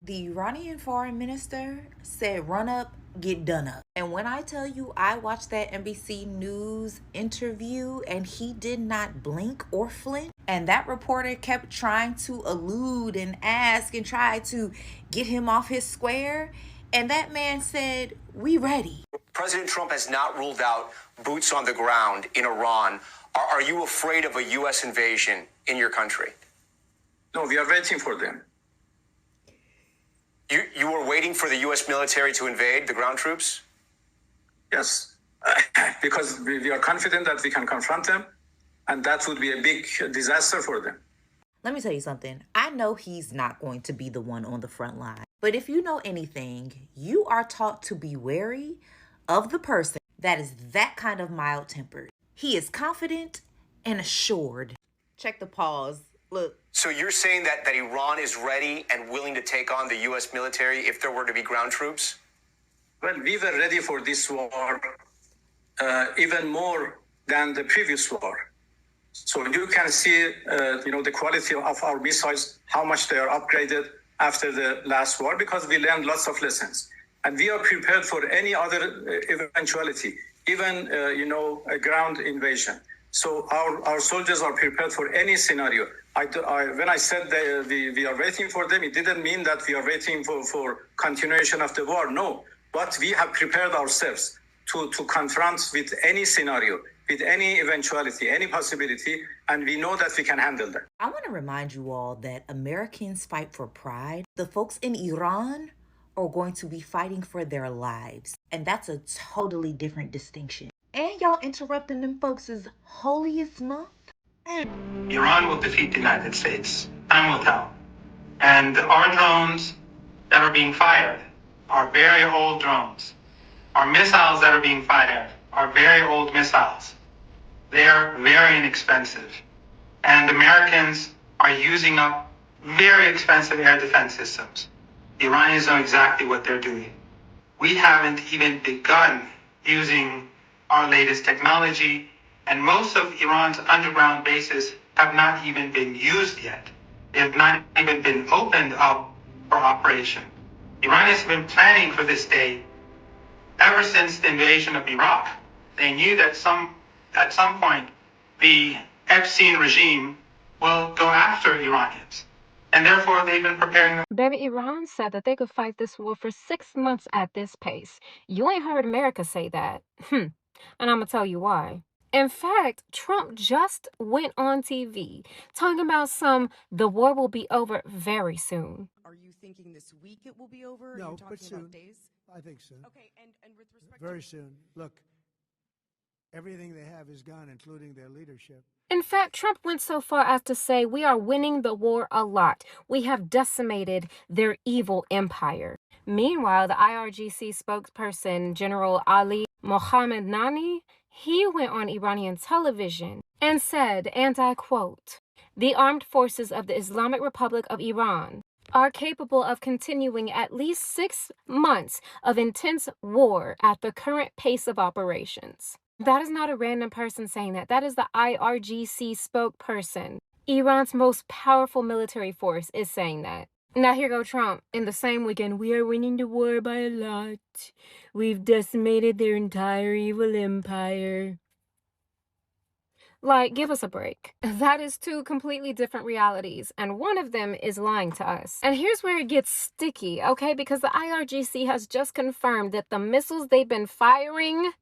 The Iranian foreign minister said, run up, get done up. And when I tell you, I watched that NBC News interview and he did not blink or flinch. And that reporter kept trying to allude and ask and try to get him off his square. And that man said, we ready. President Trump has not ruled out boots on the ground in Iran. Are you afraid of a U.S. invasion in your country? No, we are waiting for them. You were waiting for the U.S. military to invade the ground troops? Yes, because we are confident that we can confront them, and that would be a big disaster for them. Let me tell you something. I know he's not going to be the one on the front line. But if you know anything, you are taught to be wary of the person that is that kind of mild-tempered. He is confident and assured. Check the pause. Look. So you're saying that Iran is ready and willing to take on the U.S. military if there were to be ground troops? Well, we were ready for this war even more than the previous war. So you can see, the quality of our missiles, how much they are upgraded after the last war, because we learned lots of lessons. And we are prepared for any other eventuality, even, a ground invasion. So our soldiers are prepared for any scenario. When I said that we are waiting for them, it didn't mean that we are waiting for continuation of the war. No, but we have prepared ourselves to confront with any scenario, with any eventuality, any possibility, and we know that we can handle that. I want to remind you all that Americans fight for pride. The folks in Iran are going to be fighting for their lives, and that's a totally different distinction. And y'all interrupting them folks' holiest month? Iran will defeat the United States. Time will tell. And our drones that are being fired are very old drones. Our missiles that are being fired are very old missiles. They're very inexpensive. And Americans are using up very expensive air defense systems. The Iranians know exactly what they're doing. We haven't even begun using our latest technology, and most of Iran's underground bases have not even been used yet. They have not even been opened up for operation. Iranians have been planning for this day ever since the invasion of Iraq. They knew that at some point the Epstein regime will go after Iranians, and therefore they've been preparing. Baby, Iran said that they could fight this war for 6 months at this pace. You ain't heard America say that. And I'm gonna tell you why. In fact, Trump just went on TV talking about the war will be over very soon. Are you thinking this week it will be over? No, Are you talking but soon. about days? I think soon. Okay, and with respect Very to soon. Look, everything they have is gone, including their leadership. In fact, Trump went so far as to say we are winning the war a lot. We have decimated their evil empire. Meanwhile, the IRGC spokesperson, General Ali Mohammedani, he went on Iranian television and said, and I quote, "The armed forces of the Islamic Republic of Iran are capable of continuing at least 6 months of intense war at the current pace of operations." That is not a random person saying that. That is the IRGC spokesperson. Iran's most powerful military force is saying that. Now here go Trump. In the same weekend, we are winning the war by a lot. We've decimated their entire evil empire. Like, give us a break. That is two completely different realities, and one of them is lying to us. And here's where it gets sticky, okay? Because the IRGC has just confirmed that the missiles they've been firing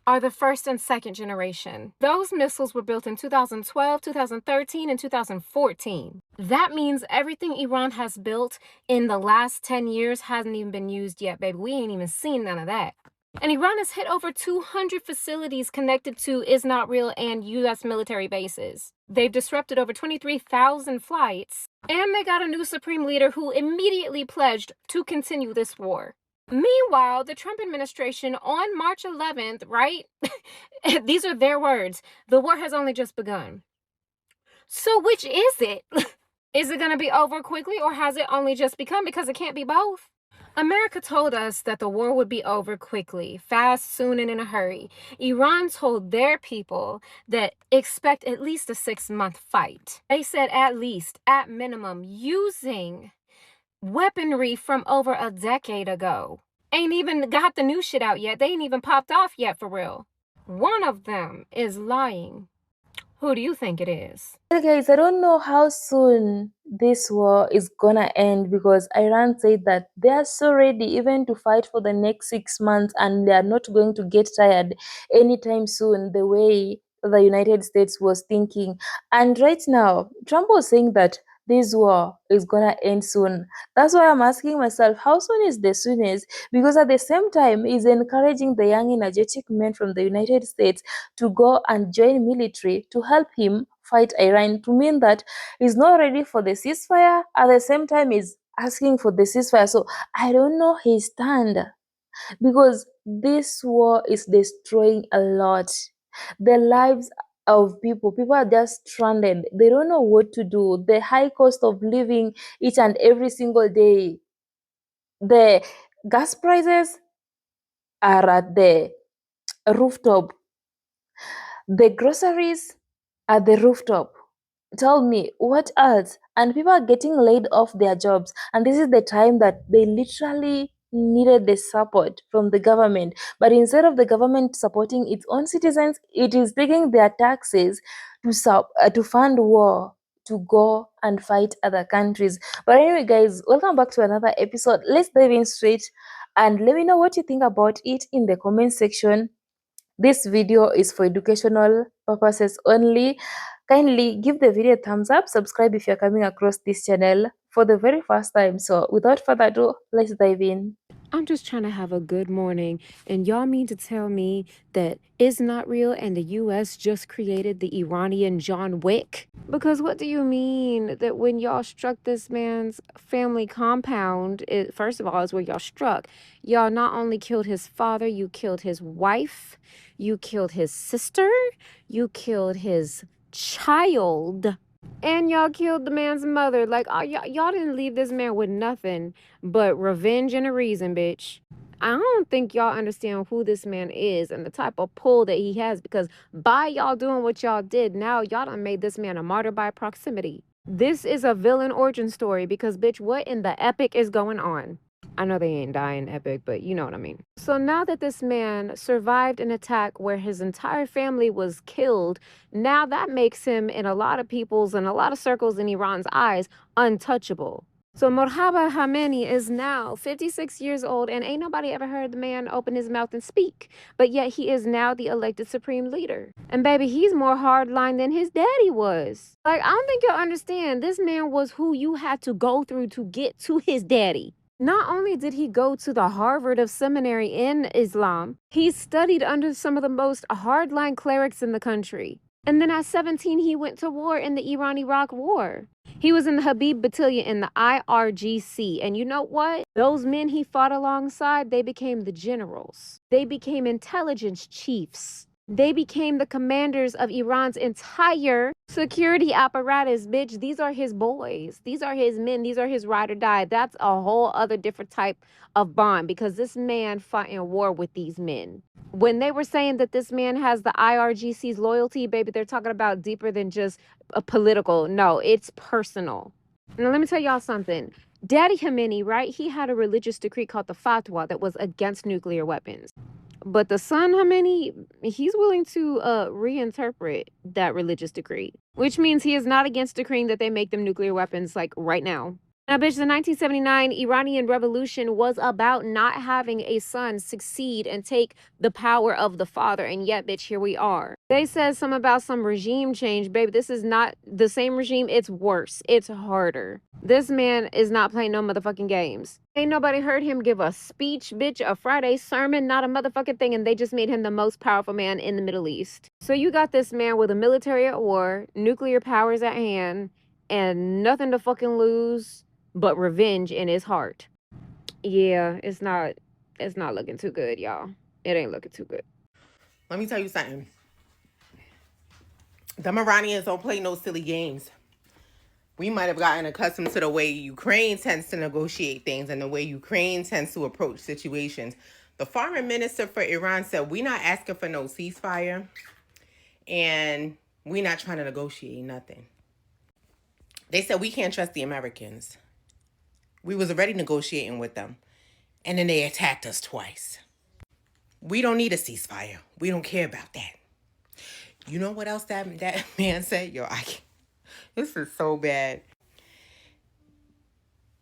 are the first and second generation. Those missiles were built in 2012, 2013, and 2014. That means everything Iran has built in the last 10 years hasn't even been used yet, baby. We ain't even seen none of that. And Iran has hit over 200 facilities connected to Is Not Real and U.S. military bases. They've disrupted over 23,000 flights, and they got a new supreme leader who immediately pledged to continue this war. Meanwhile, the Trump administration on March 11th, right? These are their words. The war has only just begun. So which is it? Is it going to be over quickly, or has it only just begun? Because it can't be both. America told us that the war would be over quickly, fast, soon, and in a hurry. Iran told their people that expect at least a 6-month fight. They said at least, at minimum, using weaponry from over a decade ago. Ain't even got the new shit out yet. They ain't even popped off yet for real. One of them is lying. Who do you think it is? Well, guys, I don't know how soon this war is gonna end because Iran said that they are so ready even to fight for the next 6 months and they are not going to get tired anytime soon, the way the United States was thinking. And right now, Trump was saying that this war is gonna end soon. That's why I'm asking myself, how soon is the soonest? Because at the same time, he's encouraging the young, energetic men from the United States to go and join military to help him fight Iran, to mean that he's not ready for the ceasefire, at the same time he's asking for the ceasefire. So I don't know his stand because this war is destroying a lot. The lives of people are just stranded. They don't know what to do. The high cost of living each and every single day. The gas prices are at the rooftop. The groceries at the rooftop. Tell me, what else? And people are getting laid off their jobs. And this is the time that they literally needed the support from the government. But instead of the government supporting its own citizens, it is taking their taxes to fund war, to go and fight other countries. But anyway, guys, welcome back to another episode. Let's dive in straight and let me know what you think about it in the comment section. This video is for educational purposes only. Kindly give the video a thumbs up, subscribe if you're coming across this channel for the very first time. So without further ado, let's dive in. I'm just trying to have a good morning, and y'all mean to tell me that it's not real and the US just created the Iranian John Wick? Because what do you mean that when y'all struck this man's family compound, first of all, is where y'all struck, y'all not only killed his father, you killed his wife, you killed his sister, you killed his child, and y'all killed the man's mother. Like, y'all didn't leave this man with nothing but revenge and a reason, bitch. I don't think y'all understand who this man is and the type of pull that he has, because by y'all doing what y'all did, now y'all done made this man a martyr by proximity. This is a villain origin story because, bitch, what in the epic is going on? I know they ain't dying epic, but you know what I mean. So now that this man survived an attack where his entire family was killed, now that makes him, in a lot of people's and a lot of circles in Iran's eyes, untouchable. So Morhaba Khamenei is now 56 years old, and ain't nobody ever heard the man open his mouth and speak. But yet he is now the elected supreme leader. And baby, he's more hardline than his daddy was. Like, I don't think you'll understand. This man was who you had to go through to get to his daddy. Not only did he go to the Harvard of seminary in Islam, he studied under some of the most hardline clerics in the country. And then at 17, he went to war in the Iran-Iraq War. He was in the Habib Battalion in the IRGC. And you know what? Those men he fought alongside, they became the generals. They became intelligence chiefs. They became the commanders of Iran's entire security apparatus, bitch. These are his boys. These are his men. These are his ride or die. That's a whole other different type of bond, because this man fought in war with these men. When they were saying that this man has the IRGC's loyalty, baby, they're talking about deeper than just a political. No, it's personal. Now, let me tell y'all something. Daddy Khamenei, right? He had a religious decree called the Fatwa that was against nuclear weapons. But the son Khamenei, he's willing to reinterpret that religious decree, which means he is not against decreeing that they make them nuclear weapons like right now. Now, bitch, the 1979 Iranian Revolution was about not having a son succeed and take the power of the father. And yet, bitch, here we are. They said something about some regime change. Baby, this is not the same regime. It's worse. It's harder. This man is not playing no motherfucking games. Ain't nobody heard him give a speech, bitch, a Friday sermon, not a motherfucking thing. And they just made him the most powerful man in the Middle East. So you got this man with a military at war, nuclear powers at hand, and nothing to fucking lose but revenge in his heart. Yeah, it's not looking too good, y'all. It ain't looking too good. Let me tell you something. Them Iranians don't play no silly games. We might have gotten accustomed to the way Ukraine tends to negotiate things and the way Ukraine tends to approach situations. The foreign minister for Iran said, we're not asking for no ceasefire and we're not trying to negotiate nothing. They said we can't trust the Americans. We was already negotiating with them. And then they attacked us twice. We don't need a ceasefire. We don't care about that. You know what else that man said? Yo, this is so bad.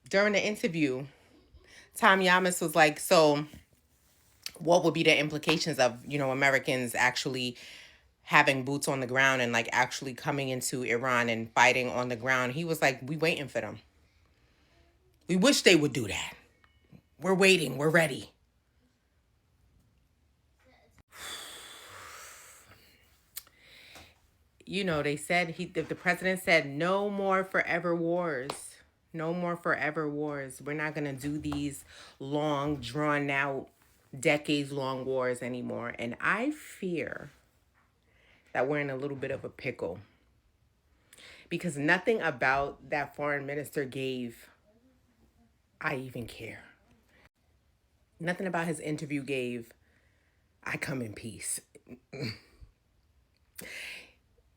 During the interview, Tom Yamas was like, so what would be the implications of, Americans actually having boots on the ground and like actually coming into Iran and fighting on the ground? He was like, we waiting for them. We wish they would do that. We're waiting. We're ready. They said the president said no more forever wars. No more forever wars. We're not going to do these long, drawn out, decades long wars anymore. And I fear that we're in a little bit of a pickle because nothing about that foreign minister gave I even care. Nothing about his interview gave I come in peace.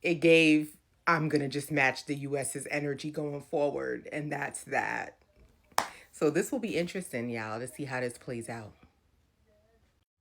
It gave I'm going to just match the US's energy going forward, and that's that. So this will be interesting, y'all, to see how this plays out.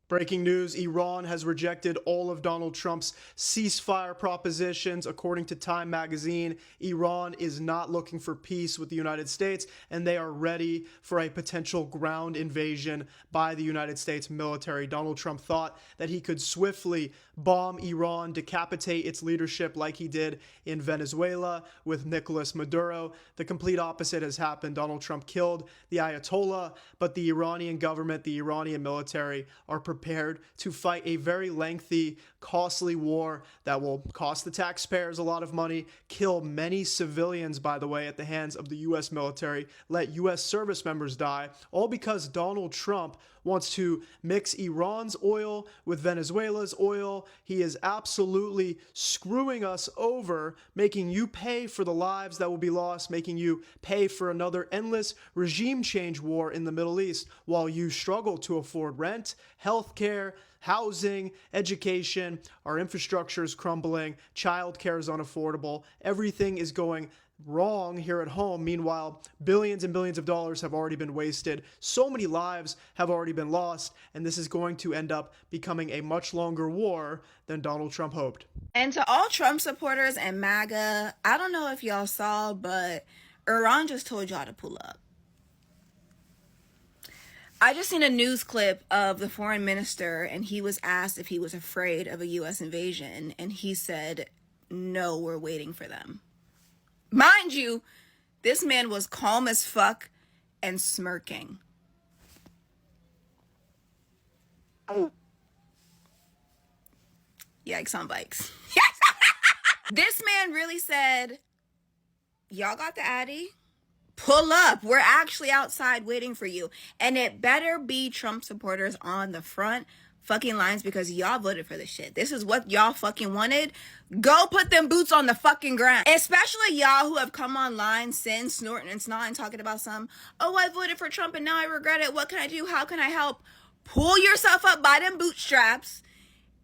Breaking news, Iran has rejected all of Donald Trump's ceasefire propositions. According to Time magazine, Iran is not looking for peace with the United States, and they are ready for a potential ground invasion by the United States military. Donald Trump thought that he could swiftly bomb Iran, decapitate its leadership like he did in Venezuela with Nicolas Maduro. The complete opposite has happened. Donald Trump killed the Ayatollah, but the Iranian government, the Iranian military are prepared to fight a very lengthy, costly war that will cost the taxpayers a lot of money, kill many civilians, by the way, at the hands of the U.S. military, let U.S. service members die, all because Donald Trump wants to mix Iran's oil with Venezuela's oil. He is absolutely screwing us over, making you pay for the lives that will be lost, making you pay for another endless regime change war in the Middle East while you struggle to afford rent, healthcare, housing, education. Our infrastructure is crumbling, childcare is unaffordable, everything is going wrong here at home. Meanwhile, billions and billions of dollars have already been wasted. So many lives have already been lost, and this is going to end up becoming a much longer war than Donald Trump hoped. And to all Trump supporters and MAGA, I don't know if y'all saw, but Iran just told y'all to pull up. I just seen a news clip of the foreign minister, and he was asked if he was afraid of a U.S. invasion, and he said, no, we're waiting for them. Mind you, this man was calm as fuck and smirking. Oh. Yikes on bikes. This man really said, y'all got the Addy? Pull up. We're actually outside waiting for you. And it better be Trump supporters on the front fucking lines because y'all voted for this shit. This is what y'all fucking wanted. Go put them boots on the fucking ground. Especially y'all who have come online since snorting and snotting talking about I voted for Trump and now I regret it. What can I do? How can I help? Pull yourself up by them bootstraps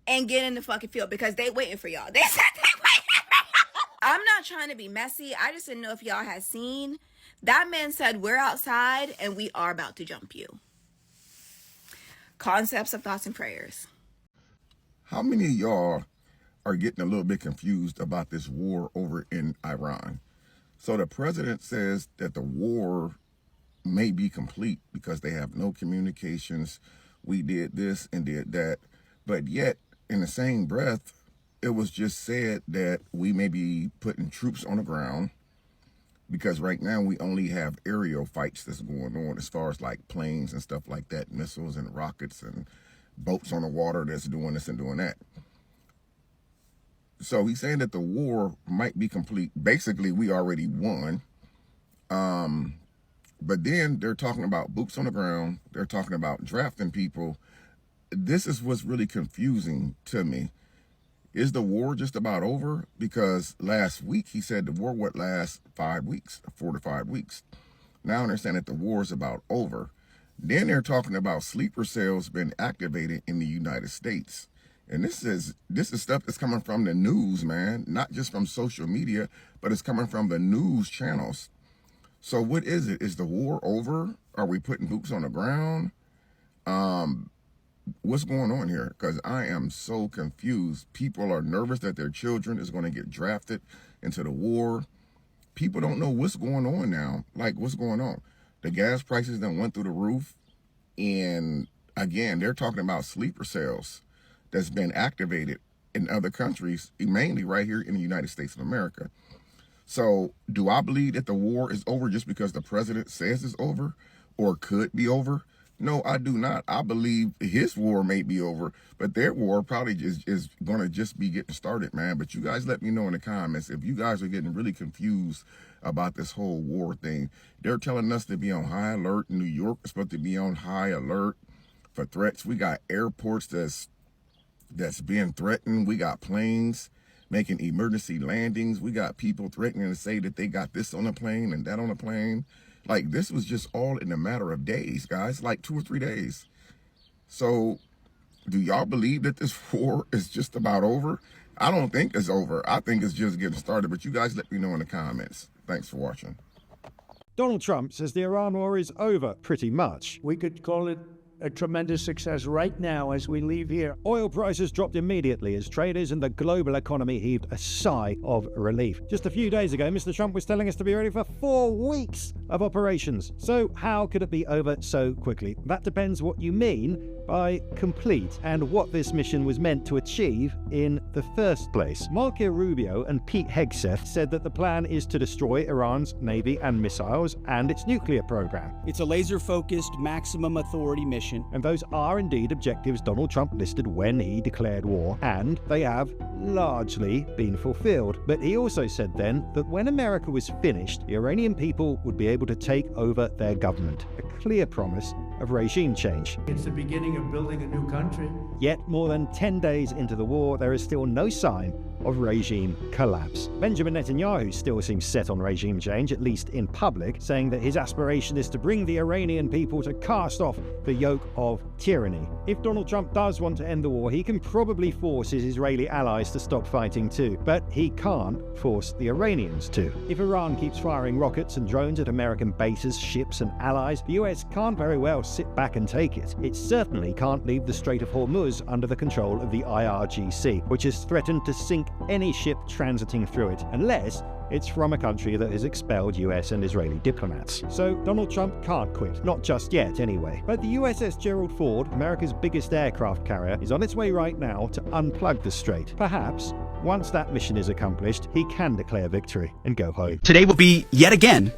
and get in the fucking field because they waiting for y'all. They said they waiting for y'all. I'm not trying to be messy. I just didn't know if y'all had seen. That man said, we're outside and we are about to jump you. Concepts of thoughts and prayers. How many of y'all are getting a little bit confused about this war over in Iran? So the president says that the war may be complete because they have no communications. We did this and did that. But yet, in the same breath, it was just said that we may be putting troops on the ground because right now we only have aerial fights that's going on as far as like planes and stuff like that, missiles and rockets and boats on the water that's doing this and doing that. So he's saying that the war might be complete. Basically, we already won. But then they're talking about boots on the ground. They're talking about drafting people. This is what's really confusing to me. Is the war just about over? Because last week he said the war would last 5 weeks, 4 to 5 weeks. Now they're saying that the war is about over. Then they're talking about sleeper cells being activated in the United States. And this is stuff that's coming from the news, man, not just from social media, but it's coming from the news channels. So what is it? Is the war over? Are we putting boots on the ground? What's going on here? Because I am so confused. People are nervous that their children is going to get drafted into the war. People don't know what's going on now. Like, what's going on? The gas prices then went through the roof. And again, they're talking about sleeper cells that's been activated in other countries, mainly right here in the United States of America. So do I believe that the war is over just because the president says it's over or could be over? No, I do not. I believe his war may be over, but their war probably is going to just be getting started, man. But you guys let me know in the comments if you guys are getting really confused about this whole war thing. They're telling us to be on high alert. New York is supposed to be on high alert for threats. We got airports that's being threatened. We got planes making emergency landings. We got people threatening to say that they got this on a plane and that on a plane. Like, this was just all in a matter of days, guys, like 2 or 3 days. So do y'all believe that this war is just about over? I don't think it's over. I think it's just getting started. But you guys let me know in the comments. Thanks for watching. Donald Trump says the Iran war is over, pretty much. We could call it a tremendous success right now as we leave here. Oil prices dropped immediately as traders and the global economy heaved a sigh of relief. Just a few days ago, Mr. Trump was telling us to be ready for 4 weeks of operations. So how could it be over so quickly? That depends what you mean by complete and what this mission was meant to achieve in the first place. Marco Rubio and Pete Hegseth said that the plan is to destroy Iran's navy and missiles and its nuclear program. It's a laser-focused, maximum authority mission. And those are indeed objectives Donald Trump listed when he declared war, and they have largely been fulfilled. But he also said then that when America was finished, the Iranian people would be able to take over their government, a clear promise of regime change. It's the beginning of building a new country. Yet more than 10 days into the war, there is still no sign of regime collapse. Benjamin Netanyahu still seems set on regime change, at least in public, saying that his aspiration is to bring the Iranian people to cast off the yoke of tyranny. If Donald Trump does want to end the war, he can probably force his Israeli allies to stop fighting too, but he can't force the Iranians to. If Iran keeps firing rockets and drones at American bases, ships and allies, the US can't very well sit back and take it. It certainly can't leave the Strait of Hormuz under the control of the IRGC, which has threatened to sink any ship transiting through it, unless it's from a country that has expelled US and Israeli diplomats. So Donald Trump can't quit, not just yet anyway. But the USS Gerald Ford, America's biggest aircraft carrier, is on its way right now to unplug the strait. Perhaps, once that mission is accomplished, he can declare victory and go home. Today will be, yet again,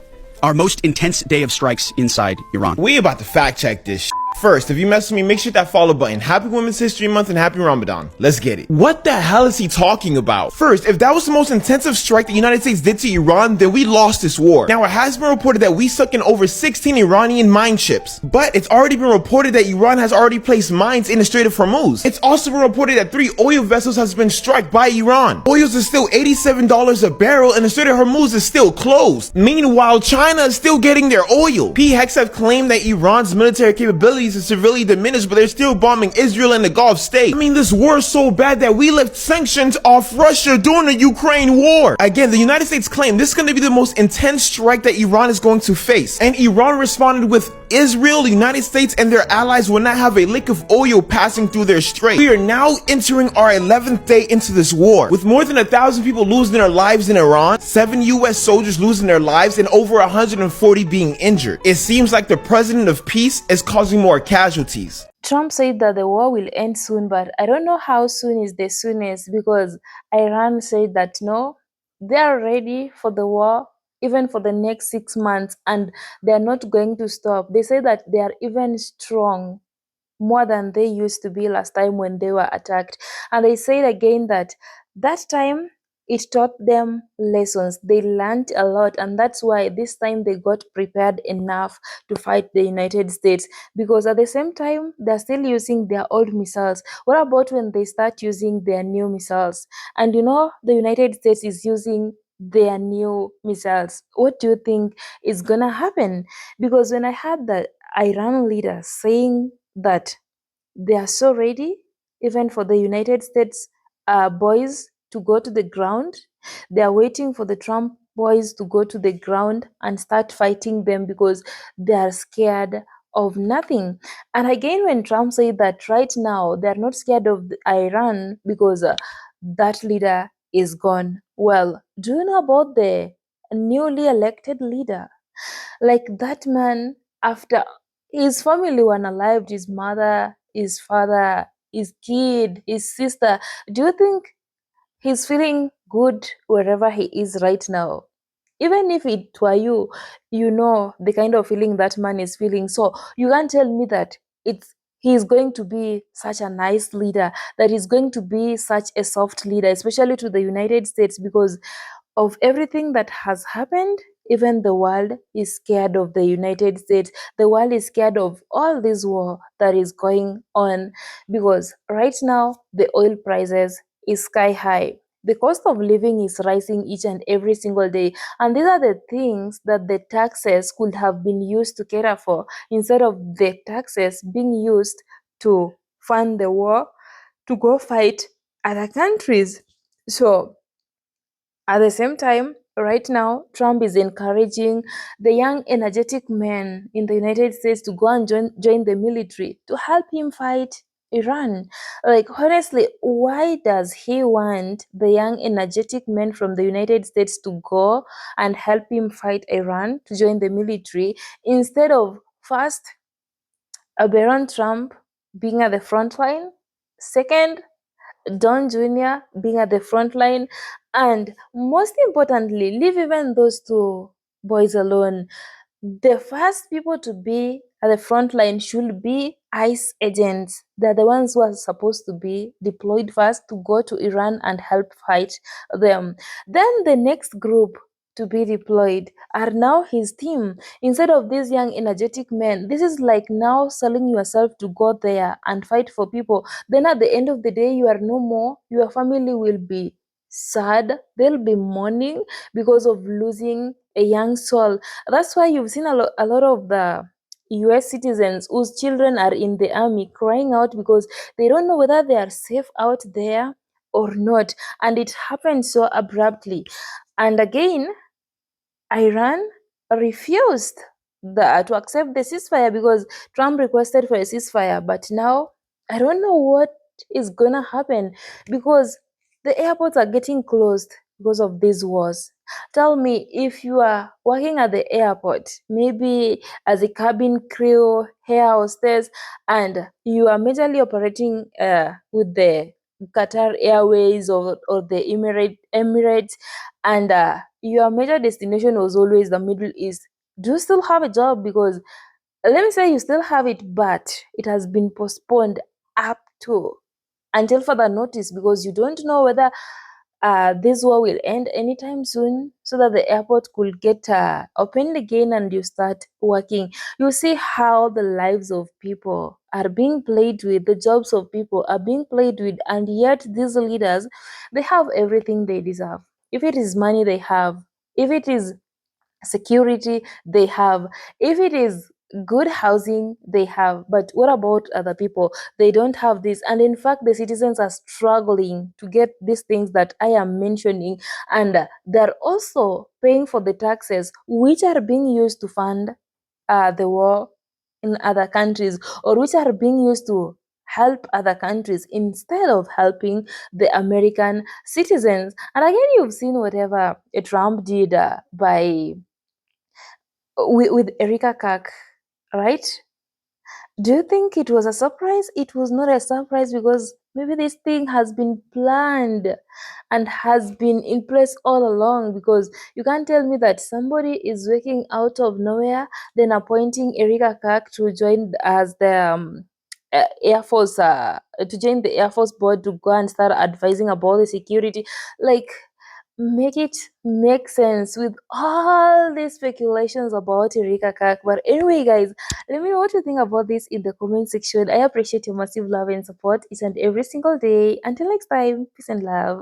our most intense day of strikes inside Iran. We about to fact check this shit. First, if you mess with me, make sure that follow button. Happy Women's History Month and happy Ramadan. Let's get it. What the hell is he talking about? First, if that was the most intensive strike the United States did to Iran, then we lost this war. Now, it has been reported that we sunk in over 16 Iranian mine ships, but it's already been reported that Iran has already placed mines in the Strait of Hormuz. It's also been reported that 3 oil vessels has been struck by Iran. Oils is still $87 a barrel and the Strait of Hormuz is still closed. Meanwhile, China is still getting their oil. P. Hex have claimed that Iran's military capabilities is severely diminished, but they're still bombing Israel and the Gulf state. I mean, this war is so bad that we left sanctions off Russia during the Ukraine war. Again, the United States claim this is going to be the most intense strike that Iran is going to face. And Iran responded with Israel, the United States, and their allies will not have a lick of oil passing through their strait. We are now entering our 11th day into this war. With more than 1,000 people losing their lives in Iran, 7 US soldiers losing their lives, and over 140 being injured. It seems like the president of peace is causing more casualties. Trump said that the war will end soon, but I don't know how soon is the soonest, because Iran said that no, they are ready for the war even for the next 6 months, and they are not going to stop. They say that they are even strong, more than they used to be last time when they were attacked. And they said again that time it taught them lessons. They learned a lot, and that's why this time they got prepared enough to fight the United States, because at the same time they're still using their old missiles. What about when they start using their new missiles? And you know, the United States is using their new missiles. What do you think is gonna happen? Because when I heard the Iran leader saying that they are so ready even for the United States boys to go to the ground, they are waiting for the Trump boys to go to the ground and start fighting them because they are scared of nothing. And again, when Trump said that right now they're not scared of Iran because that leader is gone. Well, do you know about the newly elected leader? Like that man, after his family were alive, his mother, his father, his kid, his sister, do you think he's feeling good wherever he is right now? Even if it were you, you know the kind of feeling that man is feeling. So you can't tell me that he's going to be such a nice leader, that he's going to be such a soft leader, especially to the United States, because of everything that has happened. Even the world is scared of the United States. The world is scared of all this war that is going on because right now the oil prices is sky high. The cost of living is rising each and every single day. And these are the things that the taxes could have been used to cater for instead of the taxes being used to fund the war, to go fight other countries. So at the same time, right now, Trump is encouraging the young, energetic men in the United States to go and join the military to help him fight Iran. Like, honestly, why does he want the young, energetic men from the United States to go and help him fight Iran, to join the military, instead of first, Baron Trump being at the front line, second, Don Jr. being at the front line, and most importantly, leave even those two boys alone. The first people to be at the front line should be ICE agents. They're the ones who are supposed to be deployed first to go to Iran and help fight them. Then the next group to be deployed are now his team. Instead of these young, energetic men, this is like now selling yourself to go there and fight for people. Then at the end of the day, you are no more. Your family will be sad. They'll be mourning because of losing a young soul. That's why you've seen a lot of the US citizens whose children are in the army crying out because they don't know whether they are safe out there or not. And it happened so abruptly. And again, Iran refused to accept the ceasefire because Trump requested for a ceasefire. But now, I don't know what is going to happen because the airports are getting closed because of these wars. Tell me, if you are working at the airport, maybe as a cabin crew, air hostess, and you are majorly operating with the Qatar Airways or the Emirates, and your major destination was always the Middle East, do you still have a job? Because let me say you still have it, but it has been postponed up to until further notice because you don't know whether this war will end anytime soon, so that the airport could get opened again and you start working. You see how the lives of people are being played with, the jobs of people are being played with, and yet these leaders, they have everything they deserve. If it is money, they have. If it is security, they have. If it is good housing, they have. But what about other people? They don't have this. And in fact, the citizens are struggling to get these things that I am mentioning, and they're also paying for the taxes which are being used to fund the war in other countries, or which are being used to help other countries instead of helping the American citizens. And again, you've seen whatever Trump did by with Erika Kak, right? Do you think it was a surprise? It was not a surprise because maybe this thing has been planned and has been in place all along, because you can't tell me that somebody is working out of nowhere, then appointing Erika Kak to join as the Air Force, to join the Air Force board to go and start advising about the security. Like, make it make sense with all these speculations about Erika Kak. But anyway, guys, let me know what you think about this in the comment section. I appreciate your massive love and support each and every single day. Until next time, peace and love.